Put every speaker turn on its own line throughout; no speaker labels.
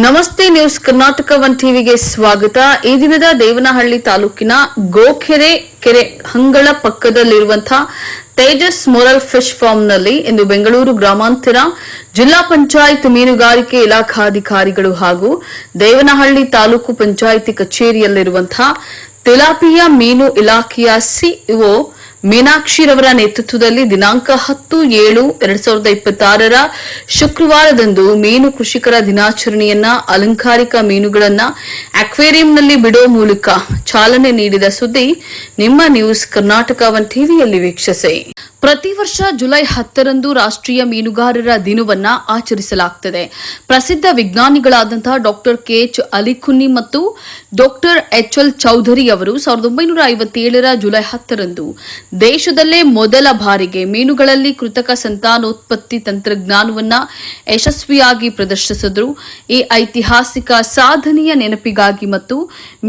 ನಮಸ್ತೆ news Karnataka one ಟಿವಿಗೆ ಸ್ವಾಗತ. ಈ ದಿನದ ದೇವನಹಳ್ಳಿ ತಾಲೂಕಿನ ಗೋಕೆರೆ ಕೆರೆ ಹಂಗಳ ಪಕ್ಕದಲ್ಲಿರುವಂತಹ ತೇಜಸ್ ಮೊರಲ್ ಫಿಶ್ ಫಾರ್ಮ್ನಲ್ಲಿ ಇಂದು ಬೆಂಗಳೂರು ಗ್ರಾಮಾಂತರ ಜಿಲ್ಲಾ ಪಂಚಾಯತ್ ಮೀನುಗಾರಿಕೆ ಇಲಾಖಾಧಿಕಾರಿಗಳು ಹಾಗೂ ದೇವನಹಳ್ಳಿ ತಾಲೂಕು ಪಂಚಾಯಿತಿ ಕಚೇರಿಯಲ್ಲಿರುವಂತಹ ತಿಲಾಪಿಯಾ ಮೀನು ಇಲಾಖೆಯ ಸಿಇಒ ಮೀನಾಕ್ಷಿರವರ ನೇತೃತ್ವದಲ್ಲಿ ದಿನಾಂಕ 10/7/2026 ಶುಕ್ರವಾರದಂದು ಮೀನು ಕೃಷಿಕರ ದಿನಾಚರಣೆಯನ್ನ ಅಲಂಕಾರಿಕ ಮೀನುಗಳನ್ನ ಅಕ್ವೇರಿಯಂನಲ್ಲಿ ಬಿಡೋ ಮೂಲಕ ಚಾಲನೆ ನೀಡಿದ ಸುದ್ದಿ ನಿಮ್ಮ ನ್ಯೂಸ್ ಕರ್ನಾಟಕ ಒನ್ ಟಿವಿಯಲ್ಲಿ ವೀಕ್ಷಿಸಿ. ಪ್ರತಿ ವರ್ಷ ಜುಲೈ 10ರಂದು ರಾಷ್ಟ್ರೀಯ ಮೀನುಗಾರರ ದಿನವನ್ನ ಆಚರಿಸಲಾಗುತ್ತದೆ. ಪ್ರಸಿದ್ಧ ವಿಜ್ಞಾನಿಗಳಾದಂತಹ ಡಾಕ್ಟರ್ ಕೆಎಚ್ ಅಲಿಖುನಿ ಮತ್ತು ಡಾಕ್ಟರ್ ಎಚ್ಎಲ್ ಚೌಧರಿ ಅವರು 1957ರ ಜುಲೈ 10ರಂದು ದೇಶದಲ್ಲೇ ಮೊದಲ ಬಾರಿಗೆ ಮೀನುಗಳಲ್ಲಿ ಕೃತಕ ಸಂತಾನೋತ್ಪತ್ತಿ ತಂತ್ರಜ್ಞಾನವನ್ನ ಯಶಸ್ವಿಯಾಗಿ ಪ್ರದರ್ಶಿಸಿದರು. ಈ ಐತಿಹಾಸಿಕ ಸಾಧನೆಯ ನೆನಪಿಗಾಗಿ ಮತ್ತು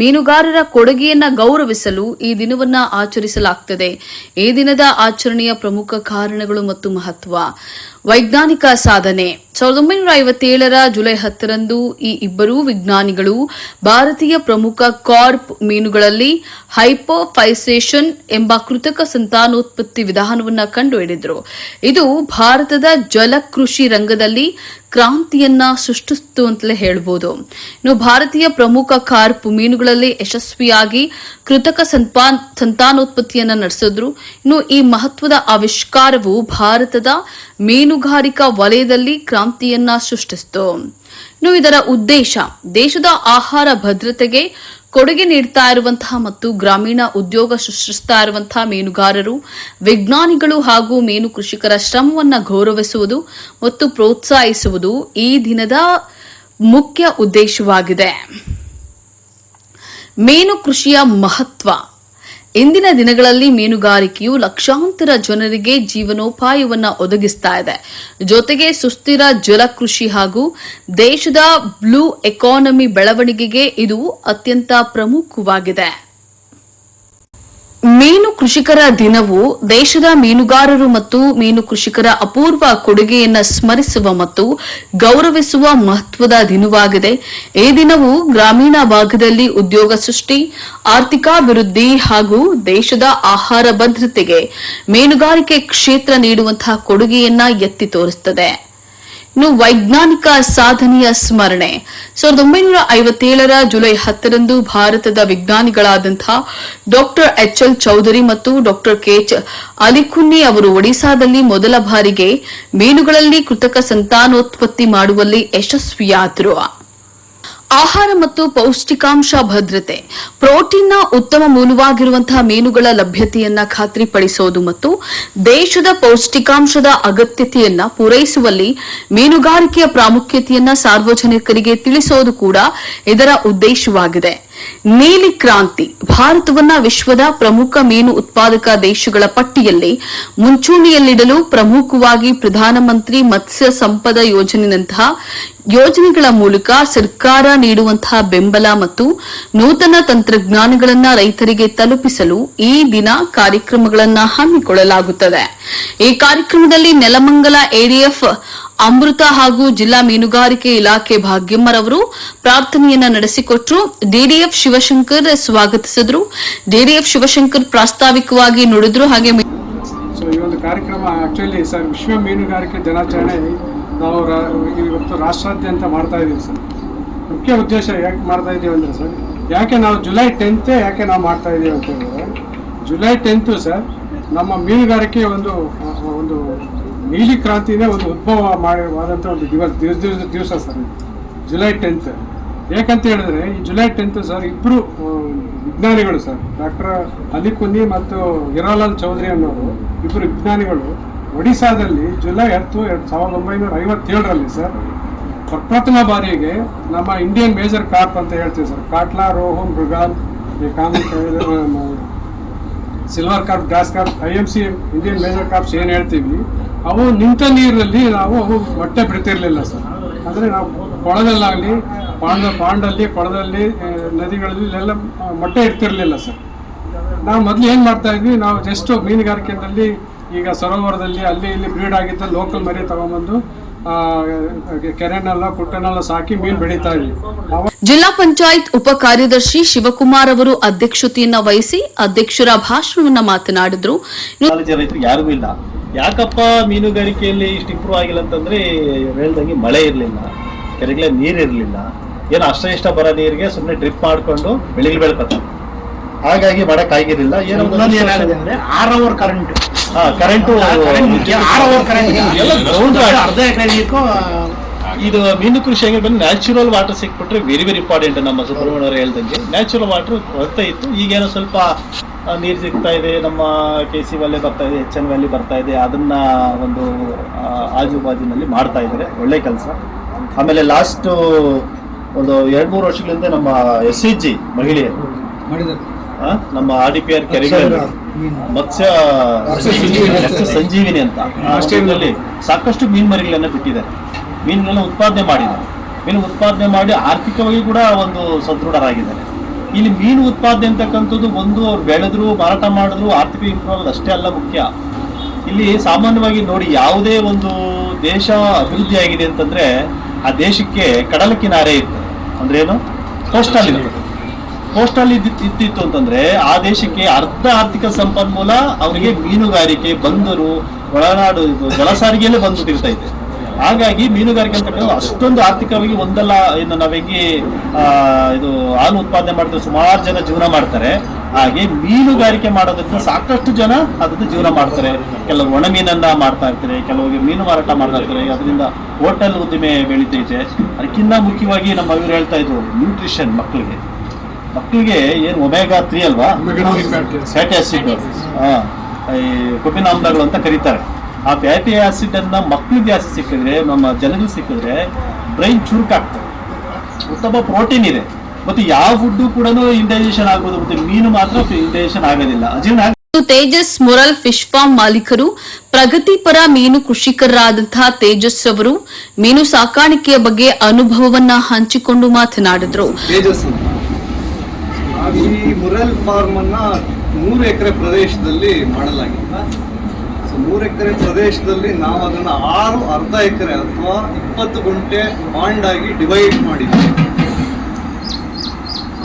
ಮೀನುಗಾರರ ಕೊಡುಗೆಯನ್ನ ಗೌರವಿಸಲು ಈ ದಿನವನ್ನ ಆಚರಿಸಲಾಗುತ್ತದೆ. ಈ ದಿನದ ಆಚರಣೆಯ ಪ್ರಮುಖ ಕಾರಣಗಳು ಮತ್ತು ಮಹತ್ವ. ವೈಜ್ಞಾನಿಕ ಸಾಧನೆ. 1957ರ ಜುಲೈ 10ರಂದು ಈ ಇಬ್ಬರೂ ವಿಜ್ಞಾನಿಗಳು ಭಾರತೀಯ ಪ್ರಮುಖ ಕಾರ್ಪ್ ಮೀನುಗಳಲ್ಲಿ ಹೈಪೋಫೈಸೇಷನ್ ಎಂಬ ಕೃತಕ ಸಂತಾನೋತ್ಪತ್ತಿ ವಿಧಾನವನ್ನು ಕಂಡುಹಿಡಿದರು. ಇದು ಭಾರತದ ಜಲಕೃಷಿ ರಂಗದಲ್ಲಿ ಕ್ರಾಂತಿಯನ್ನ ಸೃಷ್ಟಿಸಿತು ಅಂತಲೇ ಹೇಳಬಹುದು. ಇನ್ನು ಭಾರತೀಯ ಪ್ರಮುಖ ಕಾರ್ಪ್ ಮೀನುಗಳಲ್ಲಿ ಯಶಸ್ವಿಯಾಗಿ ಕೃತಕ ಸಂತಾನೋತ್ಪತ್ತಿಯನ್ನ ನಡೆಸಿದ್ರು. ಇನ್ನು ಈ ಮಹತ್ವದ ಆವಿಷ್ಕಾರವು ಭಾರತದ ಮೀನುಗಾರಿಕಾ ವಲಯದಲ್ಲಿ ಕ್ರಾಂತಿಯನ್ನ ಸೃಷ್ಟಿಸಿತು. ಇನ್ನು ಇದರ ಉದ್ದೇಶ ದೇಶದ ಆಹಾರ ಭದ್ರತೆಗೆ ಕೊಡುಗೆ ನೀಡುತ್ತಾ ಇರುವಂತಹ ಮತ್ತು ಗ್ರಾಮೀಣ ಉದ್ಯೋಗ ಸೃಷ್ಟಿಸುತ್ತಾ ಇರುವಂತಹ ಮೀನುಗಾರರು, ವಿಜ್ಞಾನಿಗಳು ಹಾಗೂ ಮೀನು ಕೃಷಿಕರ ಶ್ರಮವನ್ನು ಗೌರವಿಸುವುದು ಮತ್ತು ಪ್ರೋತ್ಸಾಹಿಸುವುದು ಈ ದಿನದ ಮುಖ್ಯ ಉದ್ದೇಶವಾಗಿದೆ. ಮೀನು ಕೃಷಿಯ ಮಹತ್ವ. ಇಂದಿನ ದಿನಗಳಲ್ಲಿ ಮೀನುಗಾರಿಕೆಯು ಲಕ್ಷಾಂತರ ಜನರಿಗೆ ಜೀವನೋಪಾಯವನ್ನು ಒದಗಿಸ್ತಾ ಇದೆ. ಜೊತೆಗೆ ಸುಸ್ಥಿರ ಜಲಕೃಷಿ ಹಾಗೂ ದೇಶದ ಬ್ಲೂ ಎಕಾನಮಿ ಬೆಳವಣಿಗೆಗೆ ಇದು ಅತ್ಯಂತ ಪ್ರಮುಖವಾಗಿದೆ. ಮೀನು ಕೃಷಿಕರ ದಿನವು ದೇಶದ ಮೀನುಗಾರರು ಮತ್ತು ಮೀನು ಕೃಷಿಕರ ಅಪೂರ್ವ ಕೊಡುಗೆಯನ್ನು ಸ್ಮರಿಸುವ ಮತ್ತು ಗೌರವಿಸುವ ಮಹತ್ವದ ದಿನವಾಗಿದೆ. ಈ ದಿನವು ಗ್ರಾಮೀಣ ಭಾಗದಲ್ಲಿ ಉದ್ಯೋಗ ಸೃಷ್ಟಿ, ಆರ್ಥಿಕಾಭಿವೃದ್ಧಿ ಹಾಗೂ ದೇಶದ ಆಹಾರ ಭದ್ರತೆಗೆ ಮೀನುಗಾರಿಕೆ ಕ್ಷೇತ್ರ ನೀಡುವಂತಹ ಕೊಡುಗೆಯನ್ನ ಎತ್ತಿ ತೋರಿಸುತ್ತದೆ. ಇನ್ನು ವೈಜ್ಞಾನಿಕ ಸಾಧನೆಯ ಸ್ಮರಣೆ. 1957ರ ಜುಲೈ 10ರಂದು ಭಾರತದ ವಿಜ್ಞಾನಿಗಳಾದಂತಹ ಡಾಕ್ಟರ್ ಎಚ್ಎಲ್ ಚೌಧರಿ ಮತ್ತು ಡಾಕ್ಟರ್ ಕೆಎಚ್ ಅಲಿಖುನಿ ಅವರು ಒಡಿಶಾದಲ್ಲಿ ಮೊದಲ ಬಾರಿಗೆ ಮೀನುಗಳಲ್ಲಿ ಕೃತಕ ಸಂತಾನೋತ್ಪತ್ತಿ ಮಾಡುವಲ್ಲಿ ಯಶಸ್ವಿಯಾದರು. ಆಹಾರ ಮತ್ತು ಪೌಷ್ಟಿಕಾಂಶ ಭದ್ರತೆ. ಪ್ರೋಟೀನ್ನ ಉತ್ತಮ ಮೂಲವಾಗಿರುವಂತಹ ಮೀನುಗಳ ಲಭ್ಯತೆಯನ್ನ ಖಾತ್ರಿಪಡಿಸುವುದು ಮತ್ತು ದೇಶದ ಪೌಷ್ಟಿಕಾಂಶದ ಅಗತ್ಯತೆಯನ್ನ ಪೂರೈಸುವಲ್ಲಿ ಮೀನುಗಾರಿಕೆಯ ಪ್ರಾಮುಖ್ಯತೆಯನ್ನ ಸಾರ್ವಜನಿಕರಿಗೆ ತಿಳಿಸುವುದು ಕೂಡ ಇದರ ಉದ್ದೇಶವಾಗಿದೆ. ನೀಲಿ ಕ್ರಾಂತಿ. ಭಾರತವನ್ನ ವಿಶ್ವದ ಪ್ರಮುಖ ಮೀನು ಉತ್ಪಾದಕ ದೇಶಗಳ ಪಟ್ಟಿಯಲ್ಲಿ ಮುಂಚೂಣಿಯಲ್ಲಿಡಲು ಪ್ರಮುಖವಾಗಿ ಪ್ರಧಾನಮಂತ್ರಿ ಮತ್ಸ್ಯ ಸಂಪದ ಯೋಜನೆಯಂತಹ ಯೋಜನೆಗಳ ಮೂಲಕ ಸರ್ಕಾರ ನೀಡುವಂತಹ ಬೆಂಬಲ ಮತ್ತು ನೂತನ ತಂತ್ರಜ್ಞಾನಗಳನ್ನು ರೈತರಿಗೆ ತಲುಪಿಸಲು ಈ ದಿನ ಕಾರ್ಯಕ್ರಮಗಳನ್ನು ಹಮ್ಮಿಕೊಳ್ಳಲಾಗುತ್ತದೆ. ಈ ಕಾರ್ಯಕ್ರಮದಲ್ಲಿ ನೆಲಮಂಗಲ ಎಡಿಎಫ್ ಅಮೃತ ಹಾಗೂ ಜಿಲ್ಲಾ ಮೀನುಗಾರಿಕೆ ಇಲಾಖೆ ಭಾಗ್ಯಮ್ಮರವರು ಪ್ರಾರ್ಥನೆಯನ್ನ ನಡೆಸಿಕೊಟ್ಟರು. ಡಿಡಿಎಫ್ ಶಿವಶಂಕರ್ ಸ್ವಾಗತಿಸಿದ್ರು. ಡಿಡಿಎಫ್ ಶಿವಶಂಕರ್ ಪ್ರಾಸ್ತಾವಿಕವಾಗಿ ನುಡಿದ್ರು. ಹಾಗೆ
ಈ ಒಂದು ಕಾರ್ಯಕ್ರಮ ಆಕ್ಚುಲಿ ಸರ್ ವಿಶ್ವ ಮೀನುಗಾರಿಕೆ ದಿನಾಚರಣೆ ನಾವು ಇವತ್ತು ರಾಷ್ಟ್ರಾದ್ಯಂತ ಮಾಡ್ತಾ ಇದ್ದೀವಿ ಸರ್. ಮುಖ್ಯ ಉದ್ದೇಶ ಯಾಕೆ ಮಾಡ್ತಾ ಇದ್ದೀವಿ ಅಂದರೆ ಸರ್, ಯಾಕೆ ನಾವು ಜುಲೈ 10 ಯಾಕೆ ನಾವು ಮಾಡ್ತಾ ಇದ್ದೀವಿ ಅಂತ ಹೇಳಿದ್ರೆ, ಜುಲೈ 10 ಸರ್ ನಮ್ಮ ಮೀನುಗಾರಿಕೆ ಒಂದು ನೀಲಿ ಕ್ರಾಂತಿನೇ ಒಂದು ಉದ್ಭವ ಮಾಡಿವಾದಂಥ ಒಂದು ದಿವಸ ಸರ್ ಜುಲೈ 10. ಯಾಕಂತ ಹೇಳಿದ್ರೆ ಈ ಜುಲೈ 10 ಸರ್ ಇಬ್ಬರು ವಿಜ್ಞಾನಿಗಳು ಸರ್, ಡಾಕ್ಟರ್ ಅಲಿಖುನಿ ಮತ್ತು ಹಿರಾಲಾಲ್ ಚೌಧರಿ ಅನ್ನೋರು ಇಬ್ಬರು ವಿಜ್ಞಾನಿಗಳು ಒಡಿಶಾದಲ್ಲಿ ಜುಲೈ 10, 1957ರಲ್ಲಿ ಸರ್ ಪ್ರಪ್ರಥಮ ಬಾರಿಗೆ ನಮ್ಮ ಇಂಡಿಯನ್ ಮೇಜರ್ ಕಾರ್ಪ್ ಅಂತ ಹೇಳ್ತೀವಿ sir, catla, rohu, mrigal, silver carp, grass carp, IMC Indian major carps ಏನು ಹೇಳ್ತೀವಿ, ಅವು ನಿಂತ ನೀರಲ್ಲಿ ಅವು ಮೊಟ್ಟೆ ಬಿಡ್ತಿರ್ಲಿಲ್ಲ ಸರ್. ಅಂದರೆ ನಾವು ಕೊಳದಲ್ಲಾಗಲಿ ಪಾಂಡಲ್ಲಿ ಕೊಳದಲ್ಲಿ ನದಿಗಳಲ್ಲಿ ಇಲ್ಲೆಲ್ಲ ಮೊಟ್ಟೆ ಇಡ್ತಿರ್ಲಿಲ್ಲ ಸರ್. ನಾವು ಮೊದಲು ಏನು ಮಾಡ್ತಾ ಇದ್ವಿ, ನಾವು ಜಸ್ಟ್ ಮೀನುಗಾರಿಕೆಯಲ್ಲಿ ಈಗ ಸರೋವರದಲ್ಲಿ ಅಲ್ಲಿ ಇಲ್ಲಿ ಬ್ರೀಡ್ ಆಗಿದ್ದ ಲೋಕಲ್ ಮರಿ ತಗೊಂಡ್ಬಂದು ಕೆರೆನೆಲ್ಲ ಕುಟ್ಟನೆಲ್ಲ ಸಾಕಿ ಮೀನು ಬೆಳೀತಾ ಇದ್ವಿ.
ಜಿಲ್ಲಾ ಪಂಚಾಯತ್ ಉಪ ಕಾರ್ಯದರ್ಶಿ ಶಿವಕುಮಾರ್ ಅವರು ಅಧ್ಯಕ್ಷತೆಯನ್ನ ವಹಿಸಿ ಅಧ್ಯಕ್ಷರ ಭಾಷಣವನ್ನ ಮಾತನಾಡಿದ್ರು.
ರೈತರಿಗೆ ಯಾರಿಗೂ ಇಲ್ಲ. ಯಾಕಪ್ಪ ಮೀನುಗಾರಿಕೆಯಲ್ಲಿ ಇಷ್ಟು ಇಂಪ್ರೂವ್ ಆಗಿಲ್ಲ ಅಂತಂದ್ರೆ ಹೇಳ್ದಂಗೆ ಮಳೆ ಇರಲಿಲ್ಲ, ಕೆರೆಗಳ ನೀರಿರಲಿಲ್ಲ, ಏನೋ ಅಷ್ಟ ಇಷ್ಟ ಬರೋ ನೀರಿಗೆ ಸುಮ್ಮನೆ ಡ್ರಿಪ್ ಮಾಡ್ಕೊಂಡು ಬೆಳಿಗ್ಗೆ ಬೆಳ್ಕೊತಾರೆ. ಹಾಗಾಗಿ ಮಾಡಕ್ ಆಗಿರಲಿಲ್ಲ. ಏನೋ
ಏನಾಗಿದೆ ಅಂದ್ರೆ 6 hour current
current
6 hour current ಅರ್ಧ ಎಕರೆಗೂ
ಇದು ಮೀನು ಕೃಷಿಗೆ ಬಂದು ನ್ಯಾಚುರಲ್ ವಾಟರ್ ಸಿಕ್ಬಿಟ್ರೆ ವೆರಿ ವೆರಿ ಇಂಪಾರ್ಟೆಂಟ್. ನಮ್ಮ ಸುಬ್ರಹ್ಮಣ್ಯವರು ಹೇಳ್ದಂಗೆ ನ್ಯಾಚುರಲ್ ವಾಟರ್ ಕೊರತೆ ಇತ್ತು. ಈಗೇನೋ ಸ್ವಲ್ಪ ನೀರು ಸಿಗ್ತಾ ಇದೆ. ನಮ್ಮ KC ವ್ಯಾಲಿ ಬರ್ತಾ ಇದೆ, HN ವ್ಯಾಲಿ ಬರ್ತಾ ಇದೆ. ಅದನ್ನ ಒಂದು ಆಜು ಬಾಜಿನಲ್ಲಿ ಮಾಡ್ತಾ ಇದ್ದಾರೆ, ಒಳ್ಳೆ ಕೆಲಸ. ಆಮೇಲೆ ಲಾಸ್ಟ್ ಒಂದು 2-3 ವರ್ಷಗಳಿಂದ ನಮ್ಮ SHG ಮಹಿಳೆಯರು ನಮ್ಮ RDPR ಕೆರೆಗಳಲ್ಲಿ ಮತ್ಸ್ಯ ಸಂಜೀವಿನಿ ಅಂತ ಅಷ್ಟೇನಲ್ಲಿ ಸಾಕಷ್ಟು ಮೀನು ಮರಿಗಳನ್ನ ಬಿಟ್ಟಿದ್ದಾರೆ. ಮೀನುಗಳನ್ನ ಉತ್ಪಾದನೆ ಮಾಡಿದ್ದಾರೆ. ಮೀನು ಉತ್ಪಾದನೆ ಮಾಡಿ ಆರ್ಥಿಕವಾಗಿ ಕೂಡ ಒಂದು ಸದೃಢರಾಗಿದ್ದಾರೆ. ಇಲ್ಲಿ ಮೀನು ಉತ್ಪಾದನೆ ಅಂತಕ್ಕಂಥದ್ದು ಒಂದು ಅವ್ರು ಬೆಳೆದ್ರು ಮಾರಾಟ ಮಾಡಿದ್ರು ಆರ್ಥಿಕ ಇಂಪ್ರೂವ್ ಆಗೋದು ಅಷ್ಟೇ ಅಲ್ಲ ಮುಖ್ಯ. ಇಲ್ಲಿ ಸಾಮಾನ್ಯವಾಗಿ ನೋಡಿ, ಯಾವುದೇ ಒಂದು ದೇಶ ಅಭಿವೃದ್ಧಿ ಆಗಿದೆ ಅಂತಂದ್ರೆ ಆ ದೇಶಕ್ಕೆ ಕಡಲ ಕಿನಾರೆ ಇರ್ತದೆ. ಅಂದ್ರೆ ಏನು, ಕೋಸ್ಟಲ್ ಇರ್ತದೆ. ಕೋಸ್ಟಲ್ ಇದ್ದಿತ್ತು ಅಂತಂದ್ರೆ ಆ ದೇಶಕ್ಕೆ ಅರ್ಧ ಆರ್ಥಿಕ ಸಂಪನ್ಮೂಲ ಅವರಿಗೆ ಮೀನುಗಾರಿಕೆ, ಬಂದರು, ಒಳನಾಡು, ಜಲ ಸಾರಿಗೆಯಲ್ಲೇ ಬಂದ್ಬಿಟ್ಟಿರ್ತಾ ಇದೆ. ಹಾಗಾಗಿ ಮೀನುಗಾರಿಕೆ ಅಂತಕ್ಕಂಥ ಅಷ್ಟೊಂದು ಆರ್ಥಿಕವಾಗಿ ಒಂದಲ್ಲ. ಇನ್ನು ನಾವ್ ಹೆಂಗೆ ಇದು ಹಾಲು ಉತ್ಪಾದನೆ ಮಾಡಿದ್ರೆ ಸುಮಾರು ಜನ ಜೀವನ ಮಾಡ್ತಾರೆ, ಹಾಗೆ ಮೀನುಗಾರಿಕೆ ಮಾಡೋದ್ರಿಂದ ಸಾಕಷ್ಟು ಜನ ಅದರಿಂದ ಜೀವನ ಮಾಡ್ತಾರೆ. ಕೆಲವರು ಒಣ ಮೀನನ್ನ ಮಾಡ್ತಾ ಇರ್ತಾರೆ, ಕೆಲವರಿಗೆ ಮೀನು ಮಾರಾಟ ಮಾಡ್ತಾ ಇರ್ತಾರೆ. ಅದರಿಂದ ಹೋಟೆಲ್ ಉದ್ದಿಮೆ ಬೆಳೀತೈತೆ. ಅದಕ್ಕಿಂತ ಮುಖ್ಯವಾಗಿ ನಮ್ಮ ಇವರು ಹೇಳ್ತಾ ಇದ್ರು, ನ್ಯೂಟ್ರಿಷನ್ ಮಕ್ಕಳಿಗೆ ಏನು ಒಮೆಗಾ 3 ಅಲ್ವಾ, ಫ್ಯಾಟಿ ಆಸಿಡ್, ಈ ಕೊಬ್ಬಿನಾಮ್ಲಗಳು ಅಂತ ಕರೀತಾರೆ. ಆ ಫ್ಯಾಟಿ ಆಸಿಡ್ ಅನ್ನ ಮಕ್ಕಳಿಗೆ ಜಾಸ್ತಿ ಸಿಕ್ಕಿದ್ರೆ, ನಮ್ಮ ಜನರಿಗೆ ಸಿಕ್ಕಿದ್ರೆ ಬ್ರೈನ್ ಚುರುಕಾಗ್ತದೆ. ಉತ್ತಮ ಪ್ರೋಟೀನ್ ಇದೆ. ಮತ್ತು ಯಾವ ಫುಡ್ ಕೂಡ ಇಂಡೈಜೆಷನ್ ಆಗ್ಬೋದು, ಮತ್ತೆ ಮೀನು ಮಾತ್ರ ಇಂಡೈಜೆಷನ್ ಆಗೋದಿಲ್ಲ, ಅಜೀರ್ಣ.
ತೇಜಸ್ ಮೊರಲ್ ಫಿಶ್ ಫಾರ್ಮ್ ಮಾಲೀಕರು, ಪ್ರಗತಿಪರ ಮೀನು ಕೃಷಿಕರಾದಂತಹ ತೇಜಸ್ ಅವರು ಮೀನು ಸಾಕಾಣಿಕೆಯ ಬಗ್ಗೆ ಅನುಭವವನ್ನ ಹಂಚಿಕೊಂಡು ಮಾತನಾಡಿದ್ರು.
ತೇಜಸ್ ಈ ಮುರಲ್ ಫಾರ್ಮ್ ಅನ್ನ 3 ಎಕರೆ ಪ್ರದೇಶದಲ್ಲಿ ಮಾಡಲಾಗಿದೆ. 3 ಎಕರೆ ಪ್ರದೇಶದಲ್ಲಿ ನಾವು ಅದನ್ನ 6 ಅರ್ಧ ಎಕರೆ ಅಥವಾ 20 ಗುಂಟೆ ಪಾಂಡ್ ಆಗಿ ಡಿವೈಡ್ ಮಾಡಿದ್ವಿ.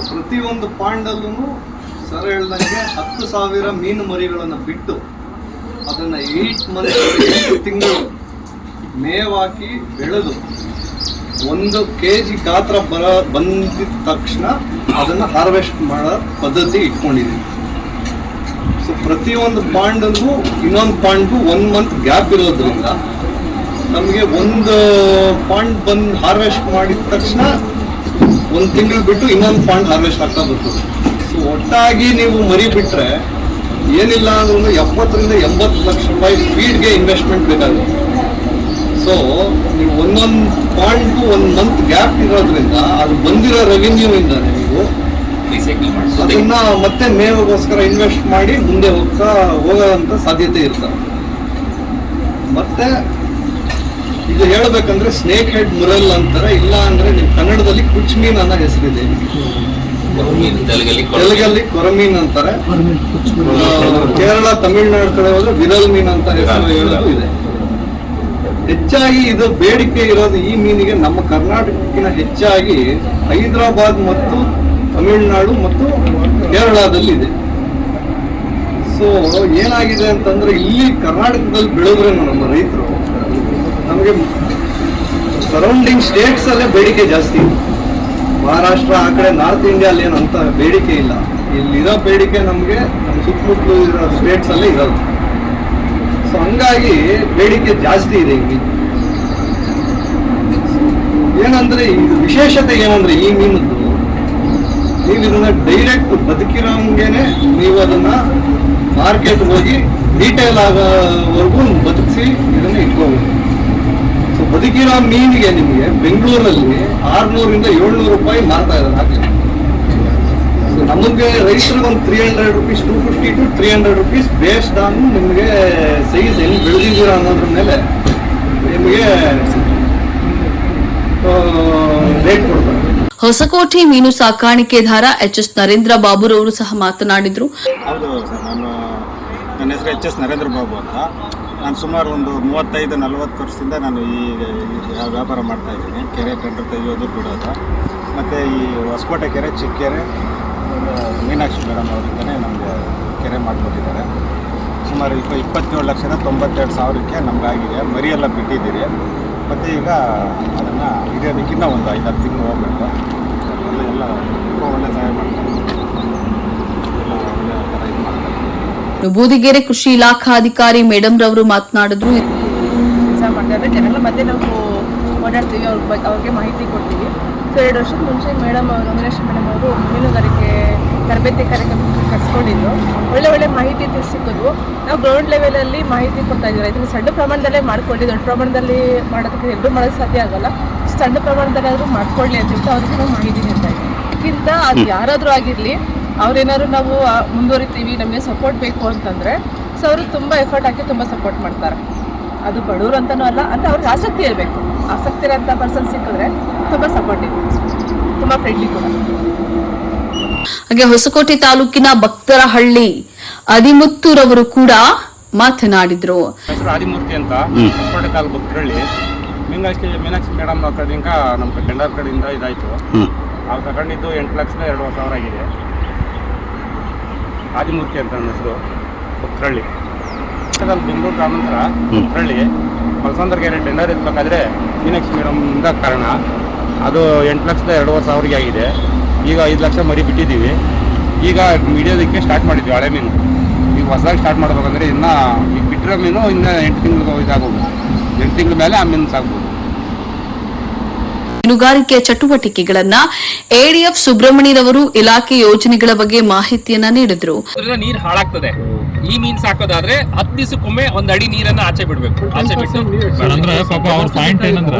ಪ್ರತಿಯೊಂದು ಪಾಂಡಲ್ಲೂ ಸರ್ ಹೇಳ್ದಂಗೆ 10,000 ಮೀನು ಮರಿಗಳನ್ನು ಬಿಟ್ಟು ಅದನ್ನ 8 ತಿಂಗಳು ಮೇವಾಕಿ ಬೆಳೆದು 1 kg ಗಾತ್ರ ಬಂದಿದ ತಕ್ಷಣ ಅದನ್ನ ಹಾರ್ವೆಸ್ಟ್ ಮಾಡೋ ಪದ್ಧತಿ ಇಟ್ಕೊಂಡಿದ್ದೀವಿ. ಸೊ ಪ್ರತಿಯೊಂದು ಪಾಂಡಲ್ಲೂ ಇನ್ನೊಂದು ಪಾಂಡ್ಗೂ 1 ಮಂತ್ ಗ್ಯಾಪ್ ಇರೋದ್ರಿಂದ ನಮಗೆ ಒಂದು ಪಾಂಡ್ ಬಂದು ಹಾರ್ವೆಸ್ಟ್ ಮಾಡಿದ ತಕ್ಷಣ 1 ತಿಂಗಳು ಬಿಟ್ಟು ಇನ್ನೊಂದು ಪಾಂಡ್ ಹಾರ್ವೆಸ್ಟ್ ಆಗ್ತಾ ಬರ್ತದೆ. ಸೊ ಒಟ್ಟಾಗಿ ನೀವು ಮರಿ ಬಿಟ್ರೆ ಏನಿಲ್ಲ ಅಂದ್ರೂ 70 ರಿಂದ 80 ಲಕ್ಷ ರೂಪಾಯಿ ಫೀಡ್ಗೆ ಇನ್ವೆಸ್ಟ್ಮೆಂಟ್ ಬೇಕಾಗುತ್ತೆ. ಸೊ ನೀವು ಒಂದೊಂದು ಪಾಂಡ್ಗೂ 1 ಮಂತ್ ಗ್ಯಾಪ್ ಇರೋದ್ರಿಂದ ಅದು ಬಂದಿರೋ ರೆವಿನ್ಯೂ ಇಂದ ನೀವು ಅದನ್ನ ಮತ್ತೆ ಮೇವಿಗೋಸ್ಕರ ಇನ್ವೆಸ್ಟ್ ಮಾಡಿ ಮುಂದೆ ಹೋಗೋಂಥ ಸಾಧ್ಯತೆ ಇರ್ತದೆ. ಮತ್ತೆ ಇದು ಹೇಳ್ಬೇಕಂದ್ರೆ ಸ್ನೇಕ್ ಹೆಡ್ ಮುರಲ್ ಅಂತಾರೆ, ಇಲ್ಲ ಅಂದ್ರೆ ನೀವು ಕನ್ನಡದಲ್ಲಿ ಕುಚ್ ಮೀನ್ ಅನ್ನೋ ಹೆಸರಿದೆ. ತೆಲುಗಲ್ಲಿ ಕೊರಮೀನ್ ಅಂತಾರೆ, ಕೇರಳ ತಮಿಳುನಾಡು ಕಡೆ ಹೋದ್ರೆ ವಿರಲ್ ಮೀನ್ ಅಂತ ಹೆಸರು ಹೇಳೋದು ಇದೆ. ಹೆಚ್ಚಾಗಿ ಇದು ಬೇಡಿಕೆ ಇರೋದು ಈ ಮೀನಿಗೆ ನಮ್ಮ ಕರ್ನಾಟಕಕ್ಕಿಂತ ಹೆಚ್ಚಾಗಿ ಹೈದರಾಬಾದ್ ಮತ್ತು ತಮಿಳುನಾಡು ಮತ್ತು ಕೇರಳದಲ್ಲಿ ಇದೆ. ಸೊ ಏನಾಗಿದೆ ಅಂತಂದ್ರೆ ಇಲ್ಲಿ ಕರ್ನಾಟಕದಲ್ಲಿ ಬೆಳೆದ್ರೆ ನಮ್ಮ ರೈತರು ನಮಗೆ ಸರೌಂಡಿಂಗ್ ಸ್ಟೇಟ್ಸ್ ಅಲ್ಲೇ ಬೇಡಿಕೆ ಜಾಸ್ತಿ. ಮಹಾರಾಷ್ಟ್ರ ಆ ಕಡೆ ನಾರ್ತ್ ಇಂಡಿಯಲ್ಲಿ ಏನಂತ ಬೇಡಿಕೆ ಇಲ್ಲ. ಇಲ್ಲಿರೋ ಬೇಡಿಕೆ ನಮಗೆ ನಮ್ಮ ಸುತ್ತಮುತ್ತಲು ಇರೋ ಸ್ಟೇಟ್ಸ್ ಅಲ್ಲೇ ಇರೋದು. ಸೊ ಹಂಗಾಗಿ ಬೇಡಿಕೆ ಜಾಸ್ತಿ ಇದೆ ಇಲ್ಲಿ. ಏನಂದ್ರೆ ಇದು ವಿಶೇಷತೆ ಏನಂದ್ರೆ ಈ ಮೀನದ್ದು ನೀವು ಇದನ್ನ ಡೈರೆಕ್ಟ್ ಬದುಕಿರೋಂಗೆನೆ ನೀವು ಅದನ್ನ ಮಾರ್ಕೆಟ್ ಹೋಗಿ ಡೀಟೇಲ್ ಆಗೋವರೆಗೂ ಬದುಕಿಸಿ ಇದನ್ನ ಇಟ್ಕೋಬಹುದು. ಸೊ ಬದುಕಿರೋ ಮೀನಿಗೆ ನಿಮಗೆ ಬೆಂಗಳೂರಲ್ಲಿ 600 ರಿಂದ 700 ರೂಪಾಯಿ ಮಾರ್ತಾ ಇದ್ದಾರೆ ಹಾಕಿ. ಸೊ ನಮಗೆ ರೈತರಿಗೆ ಒಂದು 300 rupees, 250 to 300 rupees based on ನಿಮಗೆ ಸೈಜ್ ಎಲ್ಲಿ ಬೆಳೆದಿದ್ದೀರ ಅನ್ನೋದ್ರ ಮೇಲೆ ನಿಮಗೆ ರೇಟ್ ಕೊಡ್ತಾರೆ.
ಹೊಸಕೋಟೆ ಮೀನು ಸಾಕಾಣಿಕೆದಾರ HS ನರೇಂದ್ರ ಬಾಬುರವರು ಸಹ ಮಾತನಾಡಿದ್ರು.
ಹೌದು ಸರ್, ನನ್ನ ಹೆಸರು HS ನರೇಂದ್ರ ಬಾಬು ಅಂತ. ನಾನು ಸುಮಾರು ಒಂದು 35-40 ವರ್ಷದಿಂದ ನಾನು ಈ ವ್ಯಾಪಾರ ಮಾಡ್ತಾಯಿದ್ದೀನಿ. ಕೆರೆ ಟೆಂಡರ್ ತೆಗೆಯೋದು ಬಿಡೋದು, ಮತ್ತು ಈ ಹೊಸಕೋಟೆ ಕೆರೆ, ಚಿಕ್ಕೆರೆ ಮೀನಾಕ್ಷಿ ಮೇಡಮ್ ಅವರಿಂದನೇ ನಮಗೆ ಕೆರೆ ಮಾಡಿಕೊಟ್ಟಿದ್ದಾರೆ. ಸುಮಾರು 27,92,000ಕ್ಕೆ ನಮಗಾಗಿದೆ. ಮರಿಯೆಲ್ಲ ಬಿಟ್ಟಿದ್ದೀರಿ, ಮತ್ತು ಈಗ ಅದನ್ನು ಹಿಡಿಯೋದಕ್ಕಿಂತ ಒಂದು 5-6 ತಿಂಗಳು ಹೋಗ್ಬೇಕು. ಎಲ್ಲ ತುಂಬ ಒಳ್ಳೆ ಸಹಾಯ ಮಾಡ್ತಾರೆ, ಎಲ್ಲ ಒಳ್ಳೆ ಥರ ಇದು ಮಾಡ್ತಾರೆ.
ಬೂದಿಗೆರೆ ಕೃಷಿ ಇಲಾಖಾಧಿಕಾರಿ ಮೇಡಮ್ ರವರು ಮಾತನಾಡಿದ್ರು.
ಕೆಲಸ ಮಾಡ್ತಾರೆ, ಜನಗಳ ಮಧ್ಯೆ ನಾವು ಓಡಾಡ್ತೀವಿ, ಅವ್ರಿಗೆ ಮಾಹಿತಿ ಕೊಡ್ತೀವಿ. ಸೊ 2 ವರ್ಷದ ಮುಂಚೆ ಮೇಡಮ್ ಅವರು, ರಮೇಶ್ ಮೇಡಮ್ ಅವರು ಮೀನುಗಾರಿಕೆ ತರಬೇತಿ ಕಾರ್ಯಕ್ರಮ ಕಟ್ಸ್ಕೊಂಡಿದ್ರು. ಒಳ್ಳೆ ಮಾಹಿತಿ ಸಿಕ್ಕಿದ್ವು. ನಾವು ಗ್ರೌಂಡ್ ಲೆವೆಲಲ್ಲಿ ಮಾಹಿತಿ ಕೊಡ್ತಾ ಇದ್ದೀವಿ. ಇದನ್ನು ಸಣ್ಣ ಪ್ರಮಾಣದಲ್ಲೇ ಮಾಡ್ಕೊಳ್ಳಿ, ದೊಡ್ಡ ಪ್ರಮಾಣದಲ್ಲಿ ಮಾಡೋದಕ್ಕೆ ಎಲ್ಲರೂ ಮಾಡೋಕ್ಕೆ ಸಾಧ್ಯ ಆಗೋಲ್ಲ. ಸಣ್ಣ ಪ್ರಮಾಣದಲ್ಲಾದರೂ ಮಾಡ್ಕೊಳ್ಳಿ ಅಂತ ಹೇಳ್ತಾ ಅವ್ರಿಗೆ ನಾವು ಮಾಹಿತಿ ನೀಡ್ತಾ ಇದ್ದೀವಿ. ಅದಕ್ಕಿಂತ ಅದು ಯಾರಾದರೂ ಆಗಿರಲಿ, ಅವ್ರೇನಾದ್ರು ನಾವು ಮುಂದುವರಿತೀವಿ, ನಮಗೆ ಸಪೋರ್ಟ್ ಬೇಕು ಅಂತಂದರೆ ಸೊ ಅವರು ತುಂಬ ಎಫರ್ಟ್ ಹಾಕಿ ತುಂಬ ಸಪೋರ್ಟ್ ಮಾಡ್ತಾರೆ. ಅದು ಬಡವರು ಅಂತನೂ ಅಲ್ಲ, ಅಂತ ಅವ್ರಿಗೆ ಆಸಕ್ತಿ ಇರಬೇಕು. ಆಸಕ್ತಿ ಇರೋಂಥ ಪರ್ಸನ್ ಸಿಕ್ಕಿದ್ರೆ ತುಂಬ ಸಪೋರ್ಟಿವ್, ತುಂಬ ಫ್ರೆಂಡ್ಲಿ ಕೂಡ.
ಹಾಗೆ ಹೊಸಕೋಟೆ ತಾಲೂಕಿನ ಭಕ್ತರಹಳ್ಳಿ ಅದಿಮುತ್ತೂರವರು ಕೂಡ ಮಾತನಾಡಿದ್ರು.
ಹೆಸರು ಆದಿಮೂರ್ತಿ ಅಂತ, ಹೊಸಕೋಟೆ ತಾಲೂಕು ಭಕ್ತರಹಳ್ಳಿ. ಮೀನಾಕ್ಷಿ ಮೇಡಮ್ ಕಡೆಯಿಂದ ನಮ್ಮ ಟೆಂಡರ್ ಕಡೆಯಿಂದ ಇದಾಯಿತು. ಅವ್ರು ತಗೊಂಡಿದ್ದು 8,02,000 ಆಗಿದೆ. ಆದಿಮೂರ್ತಿ ಅಂತ ನನ್ನ ಹೆಸರು, ಭಕ್ತರಹಳ್ಳಿ. ಬೆಂಗಳೂರು ಗ್ರಾಮಾಂತರ ಭಕ್ತರಹಳ್ಳಿ ಮಲ್ಸಂದ್ರ ಕೆರೆ ಟೆಂಡರ್ ಇರಬೇಕಾದ್ರೆ ಮೀನಾಕ್ಷಿ ಮೇಡಮ್ಮಿಂದ ಕಾರಣ ಅದು 8,02,000 ಆಗಿದೆ. ಈಗ 5 ಲಕ್ಷ ಮರಿ ಬಿಟ್ಟಿದ್ದೀವಿ. ಈಗ ಹಿಡಿಯೋದಕ್ಕೆ ಸ್ಟಾರ್ಟ್ ಮಾಡಿದ್ವಿ ಹಳೆ ಮೀನು. ಈಗ ಹೊಸದಾಗಿ ಸ್ಟಾರ್ಟ್ ಮಾಡ್ಬೇಕಂದ್ರೆ ಈಗ ಬಿಟ್ಟಿರೋ ಮೀನು ಇನ್ನು 8 ತಿಂಗಳು ಇದಾಗೋದು. 8 ತಿಂಗಳ ಮೇಲೆ ಆ ಮೀನು ಸಾಕ್ಬೋದು.
ಮೀನುಗಾರಿಕೆಯ ಚಟುವಟಿಕೆಗಳನ್ನ ಎಡಿಎಫ್ ಸುಬ್ರಹ್ಮಣ್ಯರವರು ಇಲಾಖೆ ಯೋಜನೆಗಳ ಬಗ್ಗೆ ಮಾಹಿತಿಯನ್ನ ನೀಡಿದ್ರು.
ನೀರು ಹಾಳಾಗ್ತದೆ. ಈ ಮೀನ್ ಸಾಕೋದಾದ್ರೆ 10 ದಿವಸಕ್ಕೊಮ್ಮೆ 1 ಅಡಿ ನೀರನ್ನ ಆಚೆ ಬಿಡ್ಬೇಕು. ಆಚೆ ಬಿಟ್ಟು
ಅಂದ್ರೆ ಪಾಪ ಅವ್ರ ಪಾಯಿಂಟ್ ಏನಂದ್ರೆ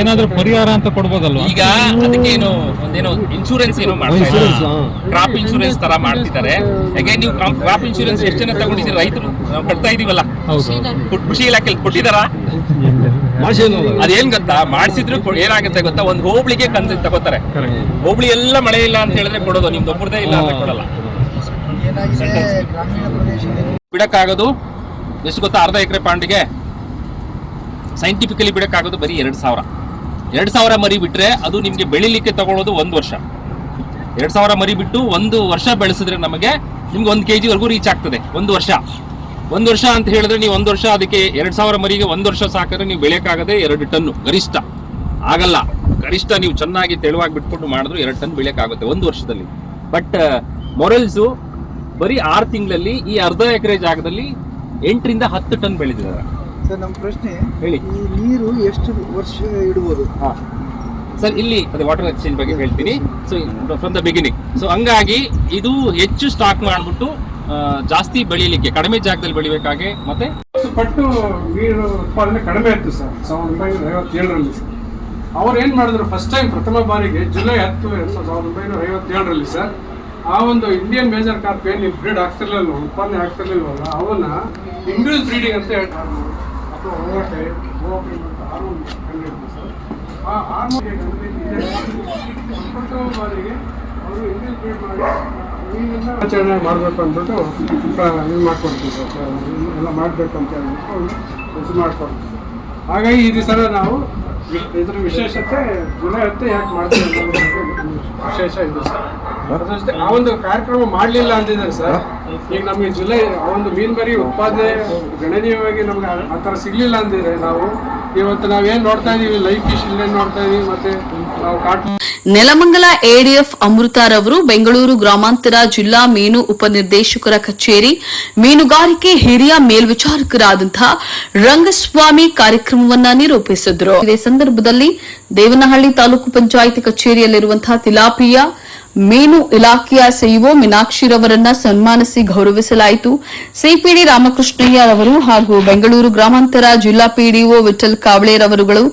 ಏನಾದ್ರೂ ಪರಿಹಾರ ಅಂತ ಕೊಡ್ಬೋದಲ್ವಾ?
ಈಗ ಅದಕ್ಕೆ ಒಂದೇನೋ ಇನ್ಶೂರೆನ್ಸ್ ಏನೋ ಮಾಡ್ತಾರೆ, ಕ್ರಾಪ್ ಇನ್ಶೂರೆನ್ಸ್ ತರ ಮಾಡ್ತಿದ್ದಾರೆ. ಯಾಕೆ ನೀವು ಕ್ರಾಪ್ ಇನ್ಶೂರೆನ್ಸ್ ಎಷ್ಟು ಜನ ತಗೊಂಡಿದ್ದೀರಿ? ರೈತರು ನಾವು ಕಟ್ತಾ ಇದೀವಲ್ಲ, ಕೃಷಿ ಇಲಾಖೆಯಲ್ಲಿ ಕೊಟ್ಟಿದಾರ? ಅದೇನ್ ಗೊತ್ತಾ, ಮಾಡಿಸಿದ್ರು ಏನಾಗುತ್ತೆ ಗೊತ್ತಾ, ಒಂದು ಹೋಬಳಿಗೆ ಕಂತು ತಗೋತಾರೆ. ಹೋಬಳಿ ಎಲ್ಲ ಮಳೆ ಇಲ್ಲ ಅಂತ ಹೇಳಿದ್ರೆ ಕೊಡೋದು, ನಿಮ್ದು ಒಬ್ಬರದೇ ಇಲ್ಲ ಅಂತ ಕೊಡಲ್ಲ. ಬಿಡಕ್ಕಾಗೋದು ಎಷ್ಟು ಗೊತ್ತಾ? ಅರ್ಧ ಎಕರೆ ಪಾಂಡಿಗೆ ಸೈಂಟಿಫಿಕಲಿ ಬಿಡಕ್ಕಾಗೋದು ಬರೀ 2,000 ಮರಿ ಬಿಟ್ರೆ ಅದು ನಿಮ್ಗೆ ಬೆಳಿಲಿಕ್ಕೆ ತಗೊಳ್ಳೋದು 1 ವರ್ಷ. 2,000 ಮರಿ ಬಿಟ್ಟು 1 ವರ್ಷ ಬೆಳೆಸಿದ್ರೆ ನಿಮ್ಗೆ 1 kg ವರೆಗೂ ರೀಚ್ ಆಗ್ತದೆ. 1 ವರ್ಷ ಅಂತ ಹೇಳಿದ್ರೆ ನೀವು 1 ವರ್ಷ ಅದಕ್ಕೆ 2,000 ಮರಿಗೆ 1 ವರ್ಷ ಸಾಕಿದ್ರೆ ನೀವು ಬೆಳೆಯಕ್ಕಾಗದೆ 2 ಟನ್ ಗರಿಷ್ಠ ಆಗಲ್ಲ. ಗರಿಷ್ಠ ನೀವು ಚೆನ್ನಾಗಿ ತೆಳುವಾಗಿ ಬಿಟ್ಕೊಂಡು ಮಾಡಿದ್ರು 2 ಟನ್ ಬೆಳೆಯಕ್ಕಾಗುತ್ತೆ 1 ವರ್ಷದಲ್ಲಿ. ಬಟ್ ಮೊರಲ್ಸು ಬರೀ 6 ತಿಂಗಳಲ್ಲಿ ಈ ಅರ್ಧ ಎಕರೆ ಜಾಗದಲ್ಲಿ 8 ರಿಂದ 10 ಟನ್ ಬೆಳೆದಿದ್ದಾರೆ.
ಸರ್, ನಮ್ಮ ಪ್ರಶ್ನೆ
ಹೇಳಿ,
ಈ ನೀರು ಎಷ್ಟು ವರ್ಷ ಇಡಬಹುದು?
ಸರ್, ಇಲ್ಲಿ ಅದೇ ವಾಟರ್ ಎಕ್ಸ್ಚೇಂಜ್ ಬಗ್ಗೆ ಹೇಳ್ತೀನಿ. So from the beginning. So ಹಂಗಾಗಿ ಇದು ಹೆಚ್ಚು ಸ್ಟಾಕ್ ಮಾಡ್ಬಿಟ್ಟು ಜಾಸ್ತಿ ಬೆಳೀಲಿಕ್ಕೆ ಕಡಿಮೆ ಜಾಗದಲ್ಲಿ ಬೆಳಿಬೇಕಾಗೆ ಮತ್ತೆ
ಪಟ್ಟು ನೀರು ಉತ್ಪಾದನೆ ಕಡಿಮೆ ಇತ್ತು ಸರ್ 1957ರಲ್ಲಿ. ಅವ್ರು ಏನ್ ಮಾಡಿದ್ರು, ಫಸ್ಟ್ ಟೈಮ್ ಪ್ರಥಮ ಬಾರಿಗೆ ಜುಲೈ 10, 1957ರಲ್ಲಿ ಸರ್, ಆ ಒಂದು ಇಂಡಿಯನ್ ಮೇಜರ್ ಕಾರ್ಪ್ ಏನು ಬ್ರೀಡ್ ಆಗ್ತಿರ್ಲಿಲ್ಲ, ಉತ್ಪಾದನೆ ಆಗ್ತಿರ್ಲಿಲ್ವಲ್ಲ, ಅವನ್ನ ಇಂಡಿವಿಜುವಲ್ ಬ್ರೀಡಿಂಗ್ ಅಂತ ಹೇಳ್ತಾರೆ. ಅಥವಾ ಓಟೆ ಹಾರ್ಮೋನ್ ಕಂಡಿಡ್ತಾರೆ ಸರ್. ಆ ಹಾರ್ಮೋನ್ ಪ್ರಥಮ ಬಾರಿಗೆ ಅವರು ಇಂಡಿವಿಜುವಲ್ ಬ್ರೀಡ್ ಮಾಡಿ ಮೀನನ್ನ ಆಚರಣೆ ಮಾಡಬೇಕು ಅಂದ್ಬಿಟ್ಟು ಇದು ಮಾಡ್ಕೊಡ್ತೀವಿ ಸರ್, ಎಲ್ಲ ಮಾಡಬೇಕು ಅಂತ ಹೇಳ್ಬಿಟ್ಟು ಇದು ಮಾಡ್ಕೊಡ್ತೀವಿ ಸರ್. ಹಾಗಾಗಿ ಈ ದಿವಸ ನಾವು ಇದ್ರ ವಿಶೇಷತೆ ಜುಲೈ 10 ಯಾಕೆ ಮಾಡ್ತೀವಿ ವಿಶೇಷ ಇದೆ ಸರ್. ಅದಷ್ಟೇ ಆ ಒಂದು ಕಾರ್ಯಕ್ರಮ ಮಾಡಲಿಲ್ಲ ಅಂತಿದ್ದಾರೆ ಸರ್. ಈಗ ನಮಗೆ ಜುಲೈ ಆ ಒಂದು ಮೀನು ಮರಿ ಉತ್ಪಾದನೆ ಗಣನೀಯವಾಗಿ ನಮ್ಗೆ ಆ ಥರ ಸಿಗ್ಲಿಲ್ಲ ಅಂದಿದ್ರೆ ನಾವು ಇವತ್ತು ನಾವೇನ್ ನೋಡ್ತಾ ಇದೀವಿ, ಲೈಫ್ ಫಿಶ್ ಇಲ್ಲೇ ನೋಡ್ತಾ ಇದೀವಿ. ಮತ್ತೆ ನಾವು
ನೆಲಮಂಗಲ ಎಡಿಎಫ್ ಅಮೃತಾರವರು ಬೆಂಗಳೂರು ಗ್ರಾಮಾಂತರ ಜಿಲ್ಲಾ ಮೀನು ಉಪನಿರ್ದೇಶಕರ ಕಚೇರಿ ಮೀನುಗಾರಿಕೆ ಹಿರಿಯ ಮೇಲ್ವಿಚಾರಕರಾದಂತಹ ರಂಗಸ್ವಾಮಿ ಕಾರ್ಯಕ್ರಮವನ್ನ ನಿರೂಪಿಸಿದ್ರು. ಇದೇ ಸಂದರ್ಭದಲ್ಲಿ ದೇವನಹಳ್ಳಿ ತಾಲೂಕು ಪಂಚಾಯಿತಿ ಕಚೇರಿಯಲ್ಲಿರುವಂತಹ ತಿಲಾಪಿಯಾ ಮೀನು ಇಲಾಖೆಯ ಸಿಇಒ ಮೀನಾಕ್ಷಿರವರನ್ನ ಸನ್ಮಾನಿಸಿ ಗೌರವಿಸಲಾಯಿತು. ಸಿಪಿಡಿ ರಾಮಕೃಷ್ಣಯ್ಯರವರು ಹಾಗೂ ಬೆಂಗಳೂರು ಗ್ರಾಮಾಂತರ ಜಿಲ್ಲಾ ಪಿಡಿಒ ವಿಠಲ್ ಕಾವಳೆರವರುಗಳು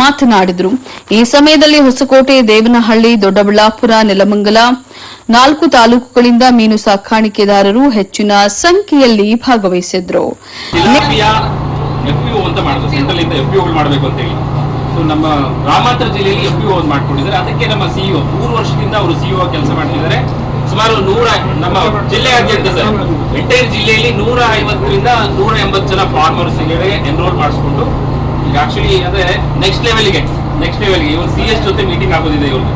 ಮಾತನಾಡಿದರು. ಈ ಸಮಯದಲ್ಲಿ ಹೊಸಕೋಟೆ, ದೇವನಹಳ್ಳಿ, ದೊಡ್ಡಬಳ್ಳಾಪುರ, ನೆಲಮಂಗಲ 4 ತಾಲೂಕುಗಳಿಂದ ಮೀನು ಸಾಕಾಣಿಕೆದಾರರು ಹೆಚ್ಚಿನ ಸಂಖ್ಯೆಯಲ್ಲಿ ಭಾಗವಹಿಸಿದ್ರು.
ಮಾಡಬೇಕು ಅಂತ ಹೇಳಿ ನಮ್ಮ ಗ್ರಾಮಾಂತರ ಜಿಲ್ಲೆಯಲ್ಲಿ FPO ಮಾಡ್ಕೊಂಡಿದ್ದಾರೆ. ಅದಕ್ಕೆ ನಮ್ಮ ಸಿಇಒ 3 ವರ್ಷದಿಂದ ಅವರು ಸಿಇಒ ಕೆಲಸ ಮಾಡ್ತಿದ್ದಾರೆ. ಸುಮಾರು ನಮ್ಮ ಜಿಲ್ಲೆಯಾದ್ಯಂತ ಸರ್ ಎಂಟೈರ್ ಜಿಲ್ಲೆಯಲ್ಲಿ 150ರಿಂದ 180 ಜನ ಫಾರ್ಮರ್ಸ್ ಎನ್ರೋಲ್ ಮಾಡಿಸ್ಕೊಂಡು ಈಗ ಆಕ್ಚುಲಿ ಅಂದ್ರೆ ನೆಕ್ಸ್ಟ್ ಲೆವೆಲ್ಗೆ ಇವ್ರು CS ಜೊತೆ ಮೀಟಿಂಗ್ ಆಗೋದಿದೆ ಇವ್ರಿಗೆ.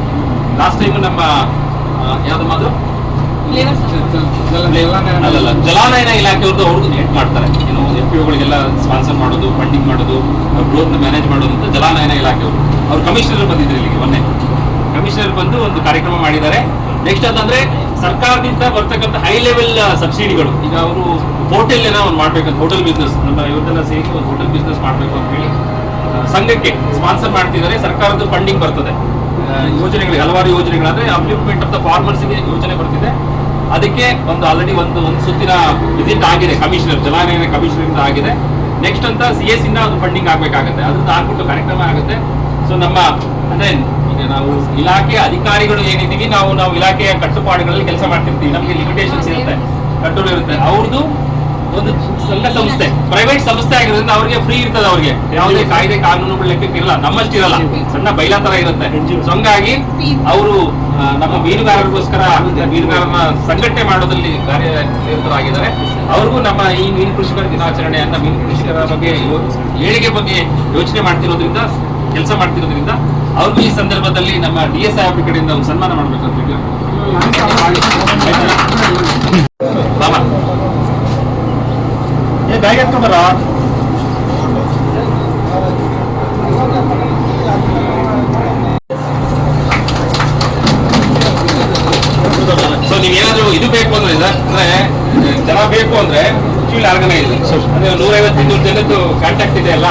ಲಾಸ್ಟ್ ಟೈಮ್ ನಮ್ಮ ಯಾವ್ದು ಮಾತು ಅಲ್ಲಲ್ಲ ಜಲಾನಯನ ಇಲಾಖೆಯವ್ರದ್ದು ಅವ್ರದ್ದು ಹೆಡ್ ಮಾಡ್ತಾರೆ. ಏನು FPOಗಳಿಗೆಲ್ಲ ಸ್ಪಾನ್ಸರ್ ಮಾಡೋದು, ಫಂಡಿಂಗ್ ಮಾಡೋದು, ಗ್ರೋತ್ ಮ್ಯಾನೇಜ್ ಮಾಡೋದು ಅಂತ ಜಲಾನಯನ ಇಲಾಖೆಯವರು. ಅವ್ರು ಕಮಿಷನರ್ ಬಂದಿದ್ರು ಇಲ್ಲಿಗೆ ಮೊನ್ನೆ. ಕಮಿಷನರ್ ಬಂದು ಒಂದು ಕಾರ್ಯಕ್ರಮ ಮಾಡಿದ್ದಾರೆ. ನೆಕ್ಸ್ಟ್ ಅಂತಂದ್ರೆ ಸರ್ಕಾರದಿಂದ ಬರ್ತಕ್ಕಂಥ ಹೈ ಲೆವೆಲ್ ಸಬ್ಸಿಡಿಗಳು. ಈಗ ಅವರು ಹೋಟೆಲ್ ಏನೋ ಒಂದು ಮಾಡ್ಬೇಕಂತ, ಹೋಟೆಲ್ ಬಿಸ್ನೆಸ್ ನಮ್ಮ ಇವತ್ತೆಲ್ಲ ಸೇರಿ ಒಂದು ಹೋಟೆಲ್ ಬಿಸ್ನೆಸ್ ಮಾಡಬೇಕು ಅಂತ ಹೇಳಿ ಸಂಘಕ್ಕೆ ಸ್ಪಾನ್ಸರ್ ಮಾಡ್ತಿದ್ದಾರೆ. ಸರ್ಕಾರದ ಫಂಡಿಂಗ್ ಬರ್ತದೆ ಯೋಜನೆಗಳಿಗೆ, ಹಲವಾರು ಯೋಜನೆಗಳಾದ್ರೆ ಅಪ್ಲಿಪ್ಮೆಂಟ್ ಆಫ್ ದ ಫಾರ್ಮರ್ಸ್ ಯೋಜನೆ ಬರ್ತಿದೆ. ಅದಕ್ಕೆ ಒಂದು ಆಲ್ರೆಡಿ ಒಂದು ಸುತ್ತಿನ ವಿಸಿಟ್ ಆಗಿದೆ ಕಮಿಷನರ್, ಜಲಾನಯನ ಕಮಿಷನರ್ ಇಂದ ಆಗಿದೆ. ನೆಕ್ಸ್ಟ್ ಅಂತ CS ಇಂದ ಅದು ಫಂಡಿಂಗ್ ಆಗ್ಬೇಕಾಗತ್ತೆ, ಅದ್ರದ್ದು ಆಗ್ಬಿಟ್ಟು ಕಾರ್ಯಕ್ರಮ ಆಗುತ್ತೆ. ಸೊ ನಮ್ಮ ಅಂದ್ರೆ ಈಗ ನಾವು ಇಲಾಖೆ ಅಧಿಕಾರಿಗಳು ಏನಿದ್ದೀವಿ, ನಾವು ಇಲಾಖೆಯ ಕಟ್ಟುಪಾಡುಗಳಲ್ಲಿ ಕೆಲಸ ಮಾಡ್ತಿರ್ತೀವಿ. ನಮಗೆ ಲಿಮಿಟೇಷನ್ಸ್ ಇರುತ್ತೆ, ಕಂಟ್ರೋಲ್ ಇರುತ್ತೆ. ಅವ್ರದ್ದು ಒಂದು ಸಂಘ ಸಂಸ್ಥೆ, ಪ್ರೈವೇಟ್ ಸಂಸ್ಥೆ ಆಗಿರೋದ್ರಿಂದ ಅವ್ರಿಗೆ ಫ್ರೀ ಇರ್ತದೆ. ಅವ್ರಿಗೆ ಯಾವುದೇ ಕಾಯ್ದೆ ಕಾನೂನುಗಳ ಲೆಕ್ಕಕ್ಕೆ ಇರಲ್ಲ, ನಮ್ಮಷ್ಟಿರಲ್ಲ, ಸಣ್ಣ ಬೈಲಾ ತರ ಇರುತ್ತೆ. ಸೊ ಹಂಗಾಗಿ ಅವರು ನಮ್ಮ ಮೀನುಗಾರರಿಗೋಸ್ಕರ ಮೀನುಗಾರರನ್ನ ಸಂಘಟನೆ ಮಾಡೋದ್ರಲ್ಲಿ ಕಾರ್ಯನಿರತರಾಗಿದ್ದಾರೆ. ಅವ್ರಿಗೂ ನಮ್ಮ ಈ ಮೀನು ಕೃಷಿಕರ ದಿನಾಚರಣೆಯನ್ನ ಮೀನು ಕೃಷಿಕರ ಬಗ್ಗೆ ಏಳಿಗೆ ಬಗ್ಗೆ ಯೋಚನೆ ಮಾಡ್ತಿರೋದ್ರಿಂದ, ಕೆಲಸ ಮಾಡ್ತಿರೋದ್ರಿಂದ ಅವ್ರಿಗೂ ಈ ಸಂದರ್ಭದಲ್ಲಿ ನಮ್ಮ DS ಸಾಹೇಬ್ರ ಕಡೆಯಿಂದ ಒಂದು ಸನ್ಮಾನ ಮಾಡ್ಬೇಕು ಅಂತ ಹೇಳಿ. ಬಾಬಾ
ಬ್ಯಾಗ್ ಎತ್ಕೊಂಡ್ಬರ
ಸೊ ನೀವೇನಾದ್ರೂ ಇದು ಬೇಕು ಅಂದ್ರೆ ಜನ ಬೇಕು ಅಂದ್ರೆ ಫೀಲ್ಡ್ ಆರ್ಗನೈಸ್ ಅಂದ್ರೆ 150-200 ಜನದ್ದು ಕಾಂಟ್ಯಾಕ್ಟ್ ಇದೆ ಅಲ್ಲ.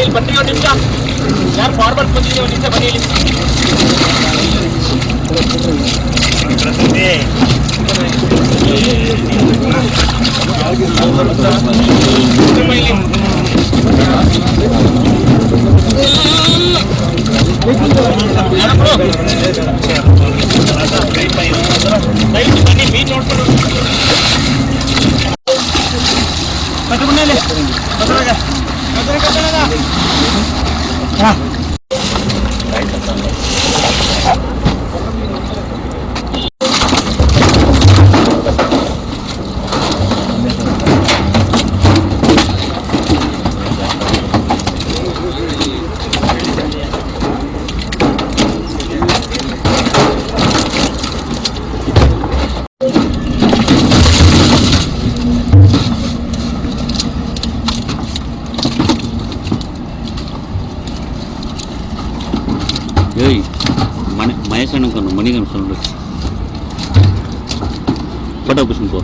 ಇಲ್ಲಿ ಬನ್ನಿ ಒಂದು ನಿಮಿಷ, ಯಾರು ಫಾರ್ವರ್ಡ್ ಬಂದಿದ್ದೀವಿ ಒಂದು ನಿಮಿಷ ಬನ್ನಿ ಇಲ್ಲಿ. ಬನ್ನಿ ಮೀನ್ ನೋಡ್ಕೊಂಡು
மகேஷ் அண்ணன் மணிகன் சொல்லு போட்டோ பிடிச்சின்னு போ.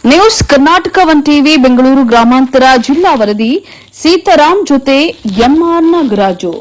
ನ್ಯೂಸ್ ಕರ್ನಾಟಕ 1 ಟಿವಿ ಬೆಂಗಳೂರು ಗ್ರಾಮಾಂತರ ಜಿಲ್ಲಾ ವರದಿ ಸೀತಾರಾಮ್ ಜೊತೆ ಎಂಆರ್ ನಾಗರಾಜು.